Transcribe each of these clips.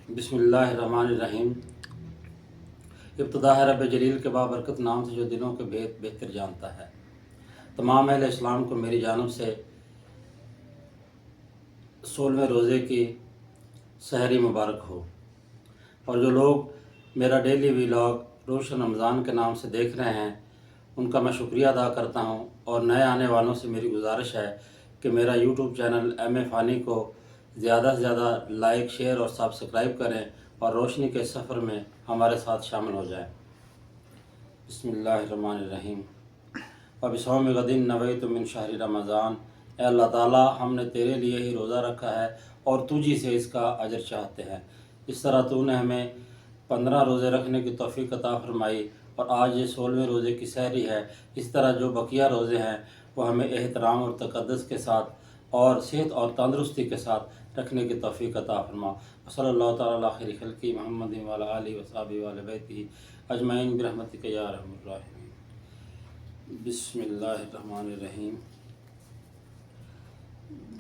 بسم اللہ الرحمن الرحیم۔ ابتدا ہے رب جلیل کے بابرکت نام سے جو دلوں کے بھید بہتر جانتا ہے۔ تمام اہل اسلام کو میری جانب سے 16ویں روزے کی سحری مبارک ہو، اور جو لوگ میرا ڈیلی ویلاگ روشن رمضان کے نام سے دیکھ رہے ہیں ان کا میں شکریہ ادا کرتا ہوں، اور نئے آنے والوں سے میری گزارش ہے کہ میرا یوٹیوب چینل ایم اے فانی کو زیادہ سے زیادہ لائک، شیئر اور سبسکرائب کریں اور روشنی کے سفر میں ہمارے ساتھ شامل ہو جائیں۔ بسم اللہ الرحمن الرحیم۔ وبصوم غد نویت من شہر رمضان۔ اے اللہ تعالیٰ، ہم نے تیرے لیے ہی روزہ رکھا ہے اور تجھی سے اس کا اجر چاہتے ہیں۔ اس طرح تو نے ہمیں 15 روزے رکھنے کی توفیق عطا فرمائی، اور آج یہ 16ویں روزے کی سحری ہے۔ اس طرح جو بقیہ روزے ہیں وہ ہمیں احترام اور تقدس کے ساتھ اور صحت اور تندرستی کے ساتھ رکھنے کی توفیق عطا فرما۔ صلی اللہ تعالیٰ علی خیر خلقہ محمد وعلی آلہ وصحبہ وعلی بیتہ اجمعین برحمتک یا ارحم الراحمین۔ بسم اللہ الرحمن الرحیم۔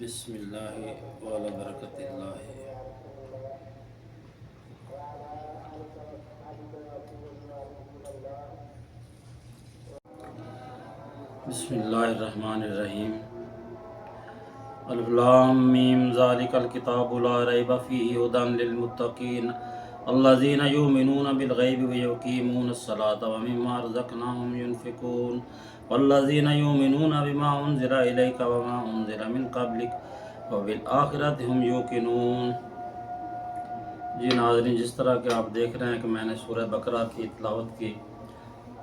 بسم اللہ وعلی برکت اللہ۔ بسم اللہ الرحمن الرحیم۔ الف لام میم ذالک الکتاب لا ریب فیہ ھدی للمتقین الذین یؤمنون بالغیب ویقیمون الصلاۃ ومما رزقناہم ینفقون والذین یؤمنون بما انزل الیک وما انزل من قبلک وبالآخرۃ ہم یوقنون۔ جی ناظرین، جس طرح کہ آپ دیکھ رہے ہیں کہ میں نے سورہ بقرہ کی تلاوت کی،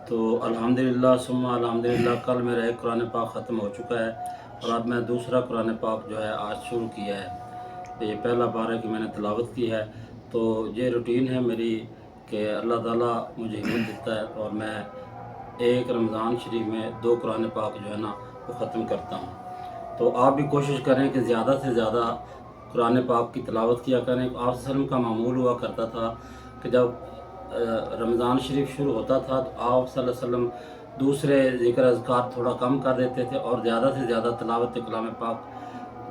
تو الحمدللہ ثم الحمدللہ کل میرا ایک قرآن پاک ختم ہو چکا ہے، اور اب میں دوسرا قرآن پاک جو ہے آج شروع کیا ہے۔ یہ پہلا پارہ کی میں نے تلاوت کی ہے، تو یہ روٹین ہے میری کہ اللہ تعالیٰ مجھے ہمت دیتا ہے اور میں ایک رمضان شریف میں 2 قرآن پاک جو ہے نا وہ ختم کرتا ہوں۔ تو آپ بھی کوشش کریں کہ زیادہ سے زیادہ قرآن پاک کی تلاوت کیا کریں۔ آپ صلی اللہ علیہ وسلم کا معمول ہوا کرتا تھا کہ جب رمضان شریف شروع ہوتا تھا تو آپ صلی اللہ علیہ وسلم دوسرے ذکر اذکار تھوڑا کم کر دیتے تھے اور زیادہ سے زیادہ تلاوت کلام پاک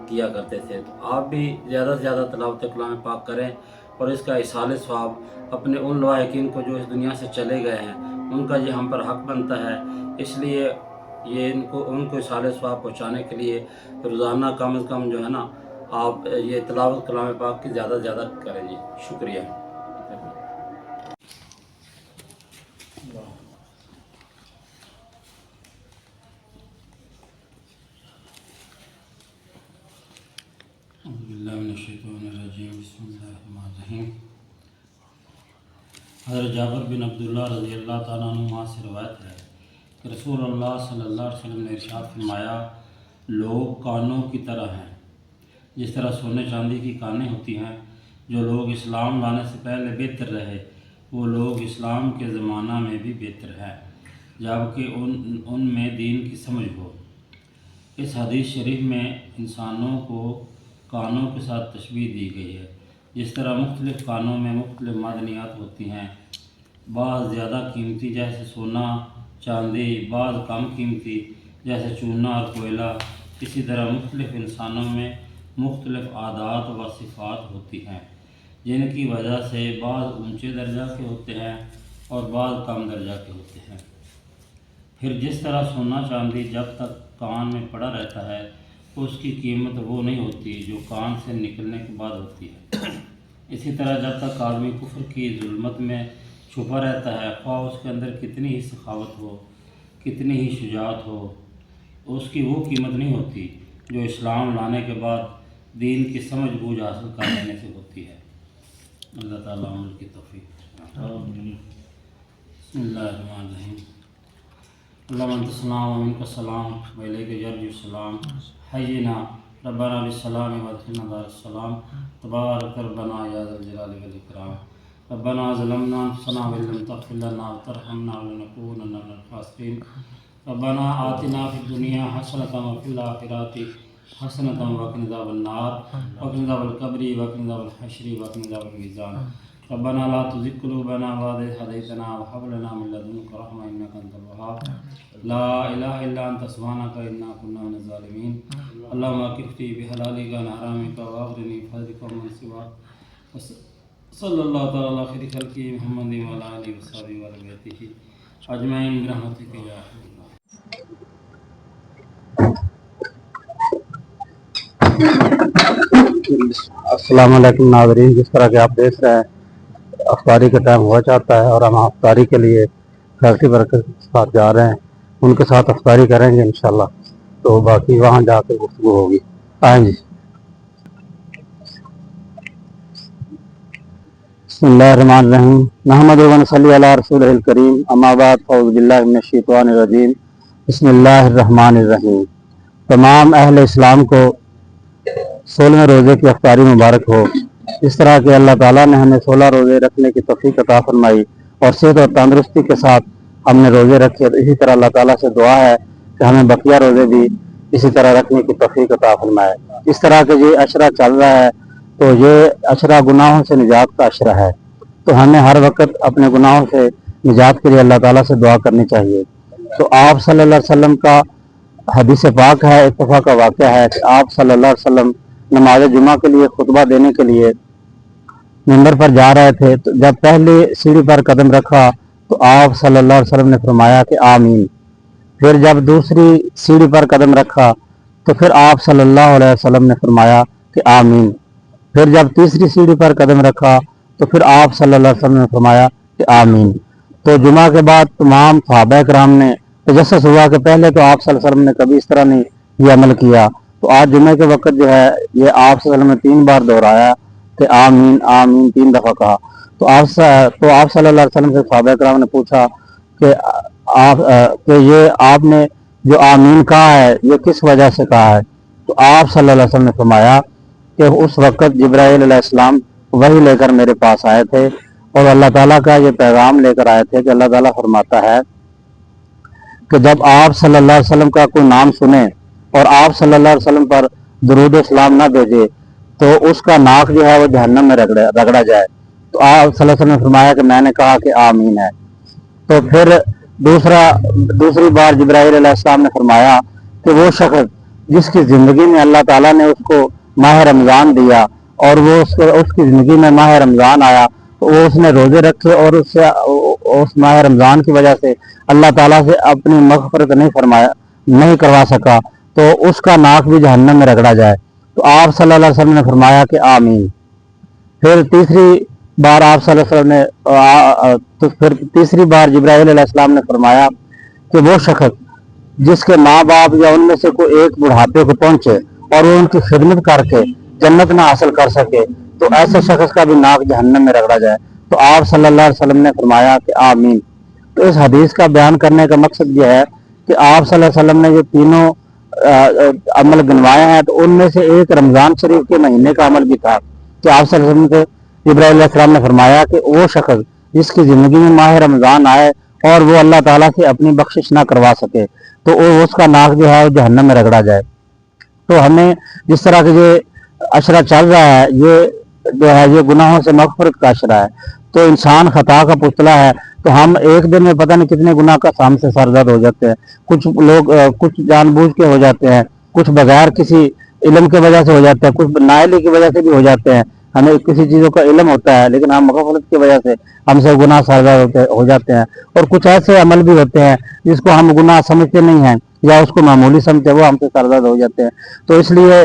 کیا کرتے تھے۔ تو آپ بھی زیادہ سے زیادہ تلاوت کلام پاک کریں، اور اس کا ایصال ثواب اپنے ان لواحقین کو جو اس دنیا سے چلے گئے ہیں ان کا یہ ہم پر حق بنتا ہے۔ اس لیے یہ ان کو ایصال ثواب پہنچانے کے لیے روزانہ کم از کم جو ہے نا آپ یہ تلاوت کلام پاک کی زیادہ سے زیادہ کریں۔ جی شکریہ۔ اعوذ باللہ من الشیطان الرجیم۔ بسم اللہ الرحمن الرحیم۔ حضرت جابر بن عبداللہ رضی اللہ تعالیٰ عنہ سے روایت ہے کہ رسول اللہ صلی اللہ علیہ وسلم نے ارشاد فرمایا، لوگ کانوں کی طرح ہیں، جس طرح سونے چاندی کی کانیں ہوتی ہیں۔ جو لوگ اسلام لانے سے پہلے بہتر رہے وہ لوگ اسلام کے زمانہ میں بھی بہتر ہیں، جبکہ ان میں دین کی سمجھ ہو۔ اس حدیث شریف میں انسانوں کو کانوں کے ساتھ تشبیہ دی گئی ہے۔ جس طرح مختلف کانوں میں مختلف معدنیات ہوتی ہیں، بعض زیادہ قیمتی جیسے سونا چاندی، بعض کم قیمتی جیسے چونا اور کوئلہ، اسی طرح مختلف انسانوں میں مختلف عادات و صفات ہوتی ہیں، جن کی وجہ سے بعض اونچے درجہ کے ہوتے ہیں اور بعض کم درجہ کے ہوتے ہیں۔ پھر جس طرح سونا چاندی جب تک کان میں پڑا رہتا ہے اس کی قیمت وہ نہیں ہوتی جو کان سے نکلنے کے بعد ہوتی ہے، اسی طرح جب تک آدمی کفر کی ظلمت میں چھپا رہتا ہے، خواہ اس کے اندر کتنی ہی سخاوت ہو، کتنی ہی شجاعت ہو، اس کی وہ قیمت نہیں ہوتی جو اسلام لانے کے بعد دین کی سمجھ بوجھ حاصل کر لینے سے ہوتی ہے۔ اللہ تعالیٰ عمل کی توفیق۔ بسم اللہ الرحمن الرحیم۔ اللہم انت السلام و منک السلام و الیک یرجع السلام، حینا ربنا بالسلام وادخلنا دار السلام، تبارک ربنا یا ذا الجلال والاکرام۔ ربنا ظلمنا انفسنا وان لم تغفر لنا وترحمنا لنکونن من الخاسرین۔ ربنا آتنا فی الدنیا حسنۃ وفی الآخرۃ حسنۃ وقنا عذاب النار وقنا عذاب القبر وقنا عذاب الحشر وقنا عذاب المیزان۔ ربنا لا تزغ قلوبنا بعد إذ هديتنا وهب لنا من لدنك رحمة إنك أنت الوهاب، لا إله إلا أنت سبحانك إنا كنا من الظالمين۔ اللهم اكفني بحلالك عن حرامك واغنني بفضلك ومن سواك، सल्लल्लाहु ताला अला खैरि खल्क़ि मुहम्मद व अला आलिहि व सहाबिहि व रहमतिहि अजमईन बिरहमतिका या अरहम। अस्सलाम वालेकुम नाज़रीन, जिस तरह के आप देख रहे हैं अफ्तारी का टाइम हुआ चाहता है और हम अफ्तारी के लिए फैक्ट्री वर्कर के साथ जा रहे हैं, उनके साथ अफ्तारी करेंगे इंशाल्लाह। तो बाकी वहाँ जाकर गुफ्तगू होगी। आएँ जी। बिस्मिल्लाहिर्रहमानिर्रहीम नहमदुहु व नसल्ली अला रसूलिहिल करीम अम्मा बाद फ़अऊज़ु बिल्लाहि मिनश शैतानिर रजीम बिस्मिल्लाहिर्रहमानिर्रहीम। तमाम अहले इस्लाम को 16वें रोज़े की अफ्तारी मुबारक हो। इस तरह के अल्लाह ताला ने हमें 16 रोज़े रखने की तौफीक अता फरमाई और सेहत और तंदुरुस्ती के साथ हमने रोज़े रखे। तो इसी तरह अल्लाह ताला से दुआ है कि हमें बकिया रोज़े भी इसी तरह रखने की तौफीक अता फरमाए। इस तरह के ये अशरा चल रहा है, तो ये अशरा गुनाहों से निजात का अशरा है। तो हमें हर वक्त अपने गुनाहों से निजात के लिए अल्लाह ताला से दुआ करनी चाहिए। तो आप सल्लल्लाहु अलैहि वसल्लम का हदीस पाक है, इत्तफाक का वाक़या है कि आप सल्लल्लाहु अलैहि वसल्लम नमाज जुमा के लिए खुतबा देने के लिए मिंबर पर जा रहे थे। तो जब पहले सीढ़ी पर कदम रखा तो आप सल्लल्लाहु अलैहि वसल्लम ने फरमाया कि आमीन। फिर जब दूसरी सीढ़ी पर कदम रखा तो फिर आप सल्लल्लाहु अलैहि वसल्लम ने फरमाया कि आमीन। फिर जब तीसरी सीढ़ी पर कदम रखा तो फिर आप सल्लल्लाहु अलैहि वसल्लम ने फरमाया कि आमीन। तो जुमा के बाद तमाम सहाबा कराम ने तजस्सुस हुआ कि पहले तो आप सल्लल्लाहु अलैहि वसल्लम ने कभी इस तरह नहीं ये अमल किया। तो आज जुमे के वक्त जो है ये आप सल्लल्लाहु अलैहि वसल्लम ने 3 बार दोहराया कि आमीन आमीन 3 दफ़ा कहा। तो आप सल्लल्लाहु अलैहि वसल्लम से सहाबा कराम ने पूछा कि कि ये आपने जो आमीन कहा है ये किस वजह से कहा है। तो आप सल्लल्लाहु अलैहि वसल्लम ने फरमाया कि उस वक्त जिब्राइल अलैहिस्सलाम वही लेकर मेरे पास आए थे और अल्लाह ताला का ये पैगाम लेकर आए थे कि अल्लाह ताला फरमाता है कि जब आप सल्लल्लाहु अलैहि वसल्लम का कोई नाम सुने और आप सल्लल्लाहु अलैहि वसल्लम पर दुरूद सलाम ना भेजे तो उसका नाक जो है वो जहन्नम में रगड़ा जाए। तो आप सल्लल्लाहु अलैहि वसल्लम ने फरमाया कि मैंने कहा कि आमीन है। तो फिर दूसरी बार जिब्राइल अलैहिस्सलाम ने फरमाया कि वो शख्स जिसकी ज़िंदगी में अल्लाह ताला ने उसको माह रमज़ान दिया और वो उसकी ज़िंदगी में माह रमज़ान आया तो वो उसने रोज़े रखे और उससे उस माह रमज़ान की वजह से अल्लाह ताला से अपनी मग़फ़िरत नहीं करवा सका तो उसका नाक भी जहन्नम में रगड़ा जाए। तो आप सल्लल्लाहु अलैहि वसल्लम ने फरमाया कि आमीन। फिर तीसरी बार आप सल्लल्लाहु अलैहि वसल्लम ने तो फिर तीसरी बार जिब्राइल अलैहिस्सलाम ने फरमाया कि वो शख्स जिसके माँ बाप या उनमें से कोई एक बुढ़ापे को पहुंचे और वो उनकी खिदमत करके जन्नत ना हासिल कर सके तो ऐसे शख्स का भी नाक जहन्नम में रगड़ा जाए। तो आप सल्लल्लाहु अलैहि वसल्लम ने फरमाया कि आमीन। तो इस हदीस का बयान करने का मकसद यह है कि आप सल्लल्लाहु अलैहि वसल्लम ने ये तीनों अमल गिनवाए हैं, तो उनमें से एक रमज़ान शरीफ के महीने का अमल भी था कि आप सल्लल्लाहु अलैहि वसल्लम के इब्राहिम अलैहिस्सलाम ने फरमाया कि वो शख्स जिसकी ज़िंदगी में माह रमज़ान आए और वो अल्लाह ताला से अपनी बख्शिश ना करवा सके तो वो उसका नाक जो है वो जहन्नम में रगड़ा जाए। तो हमें जिस तरह के ये अशरा चल रहा है ये जो है ये गुनाहों से मग़फ़िरत का अशरा है। तो इंसान खता का पुतला है, तो हम एक दिन में पता नहीं कितने गुनाह का हमसे सरजद हो जाते हैं। कुछ लोग कुछ जानबूझ के हो जाते हैं, कुछ बगैर किसी इल्म के वजह से हो जाते हैं, कुछ नाइली की वजह से भी हो जाते हैं। हमें किसी चीज़ों का इल्म होता है लेकिन हम गफलत की वजह से हमसे गुनाह सरजद हो जाते हैं। और कुछ ऐसे अमल भी होते हैं जिसको हम गुनाह समझते नहीं हैं या उसको मामूली समझते हैं, वो हमसे सरजद हो जाते हैं। तो इसलिए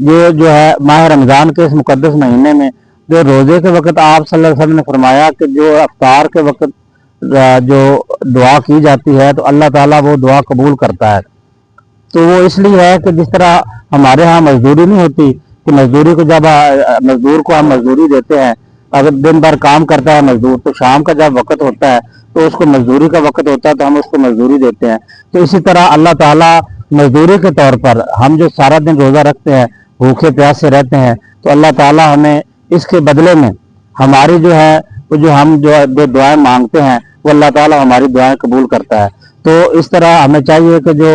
ये जो है माह रमज़ान के इस मुकद्दस महीने में जो रोज़े के वक्त आप सल्लल्लाहु अलैहि वसल्लम ने फरमाया कि जो अफ्तार के वक्त जो दुआ की जाती है तो अल्लाह ताला वो दुआ कबूल करता है। तो वो इसलिए है कि जिस तरह हमारे यहाँ मजदूरी नहीं होती कि मजदूरी को जब मजदूर को हम मजदूरी देते हैं, अगर दिन भर काम करता है मजदूर तो शाम का जब वक्त होता है तो उसको मजदूरी का वक्त होता है तो हम उसको मजदूरी देते हैं। तो इसी तरह अल्लाह ताला मजदूरी के तौर पर हम जो सारा दिन रोज़ा रखते हैं भूखे प्यासे रहते हैं तो अल्लाह ताला हमें इसके बदले में हमारी जो है वो जो हम जो दुआएं मांगते हैं वो अल्लाह ताला हमारी दुआएं कबूल करता है। तो इस तरह हमें चाहिए कि जो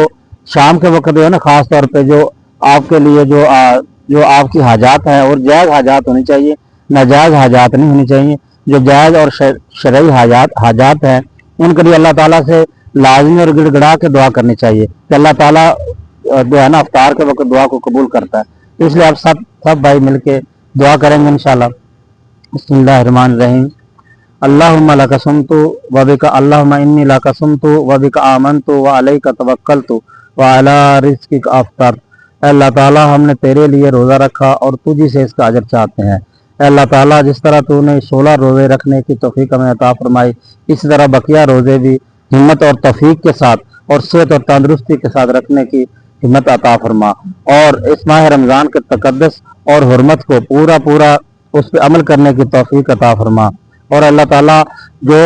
शाम के वक्त जो है ना ख़ास तौर पे जो आपके लिए जो आपकी हाजात हैं और जायज़ हाजात होनी चाहिए, नाजायज़ हाजात नहीं होनी चाहिए। जो जायज़ और शरई हाजात हैं उनके लिए अल्लाह ताला से लाजमी और गिड़गिड़ा के दुआ करनी चाहिए कि अल्लाह ताला जो है ना अफ्तार के वक्त दुआ को कबूल करता है। तो इसलिए आप सब भाई मिलके दुआ करेंगे इंशाल्लाह। बिस्मिल्लाहिर्रहमानिर्रहीम। अल्लाहुम्मा लका सुमतु व बिका अल्लाहुम्मा इन्नी लका सुमतु व बिका आमनतु व अलैका तवक्कलतु व अला रिज़्क़िका अफ़्तरतु। अल्लाह ताला हमने तेरे लिए रोज़ा रखा और तुझी से इसका अजर चाहते हैं। अल्लाह ताला जिस तरह तूने 16 रोज़े रखने की तौफीक हमें अता फरमाई, इसी तरह बकिया रोज़े भी हिम्मत और तौफीक के साथ और सेहत और तंदुरुस्ती के साथ रखने की हिम्मत अता फरमा, और इस माह रमज़ान के तकद्दुस और हुर्मत को पूरा पूरा उस पर अमल करने की तौफीक अता फरमा। और अल्लाह ताला जो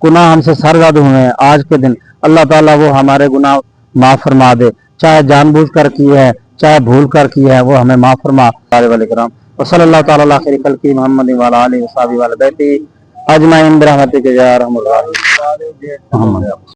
गुनाह हमसे सरज़द हुए हैं आज के दिन, अल्लाह ताला वो हमारे गुनाह माफ़ फरमा दे, चाहे जानबूझ कर किए हैं चाहे भूल कर किए हैं, वो हमें माफ़ फरमा। और सल्लल्लाहु ताला अला खैरि खल्क़ि मुहम्मद व अला आलिहि व सहबिहि व बैतिही अजमईन बिरहमतिका या अरहमर राहिमीन।